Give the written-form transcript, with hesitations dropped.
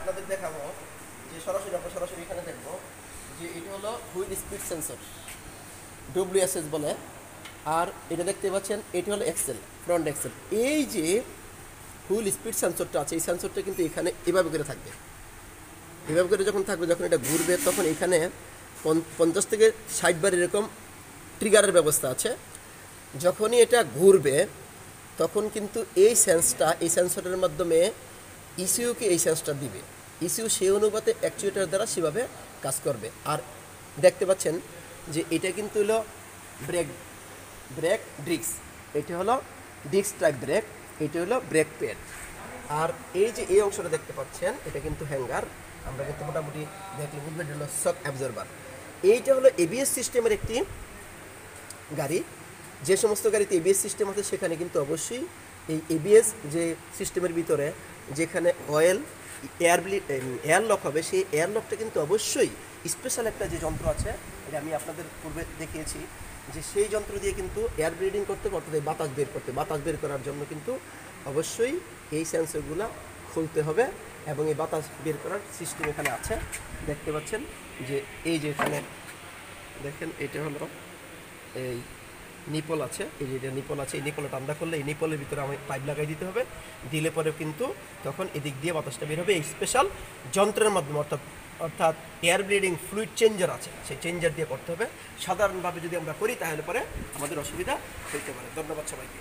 আপনাদের দেখাবো যে সরাসরি আমরা সরাসরি এখানে দেখবো যে এটা হলো হুইল স্পিড সেন্সর, ডব্লিউএসএস বলে। আর এটা দেখতে পাচ্ছেন এটা হলো এক্সেল, ফ্রন্ট এক্সেল। এই যে হুইল স্পিড সেন্সরটা আছে, এই সেন্সরটা কিন্তু এখানে এভাবে করে থাকবে। এভাবে করে যখন থাকবে, যখন এটা ঘুরবে তখন এখানে 50 থেকে 60 বার এরকম ট্রিগারের ব্যবস্থা আছে। যখনই এটা ঘুরবে তখন কিন্তু এই সেন্সরের মাধ্যমে ইসিউকে এই সেন্সটা দিবে। ইসিউ সেই অনুপাতে অ্যাকচুয়েটার দ্বারা সেভাবে কাজ করবে। আর দেখতে পাচ্ছেন যে এটা কিন্তু হলো ব্রেক ডিস্ক, এটা হলো ডিস্ক টাইপ ব্রেক, এটা হলো ব্রেক প্যাড। আর এই যে এই অংশটা দেখতে পাচ্ছেন এটা কিন্তু হ্যাঙ্গার, আমরা কিন্তু মোটামুটি দেখলে বুঝবেন এটা হলো শক অ্যাবজর্বার। এইটা হলো এবিএস সিস্টেমের একটি গাড়ি। যে সমস্ত গাড়িতে এবিএস সিস্টেম আছে সেখানে কিন্তু অবশ্যই এই এবিএস যে সিস্টেমের ভিতরে যেখানে এয়ার লক হবে, সেই এয়ার লকটা কিন্তু অবশ্যই স্পেশাল একটা যে যন্ত্র আছে, এটা আমি আপনাদের পূর্বে দেখিয়েছি যে সেই যন্ত্র দিয়ে কিন্তু এয়ার ব্লিডিং করতে পারতে, বাতাস বের করার জন্য কিন্তু অবশ্যই এই সেন্সরগুলো খুলতে হবে। এবং এই বাতাস বের করার সিস্টেম এখানে আছে, দেখতে পাচ্ছেন যে এই যে এখানে দেখেন এটা হলো এই নিপল আছে, এই যে নিপল আছে, এই নিপলে ঠান্ডা করলে এই নিপলের ভিতরে আমি পাইপ লাগাই দিতে হবে। দিলে পরে কিন্তু তখন এদিক দিয়ে বাতাসটা বের হবে এই স্পেশাল যন্ত্রের মাধ্যমে। অর্থাৎ এয়ার ব্লিডিং ফ্লুইড চেঞ্জার আছে, সেই চেঞ্জার দিয়ে করতে হবে। সাধারণভাবে যদি আমরা করি তাহলে পরে আমাদের অসুবিধা হইতে পারে। ধন্যবাদ সবাইকে।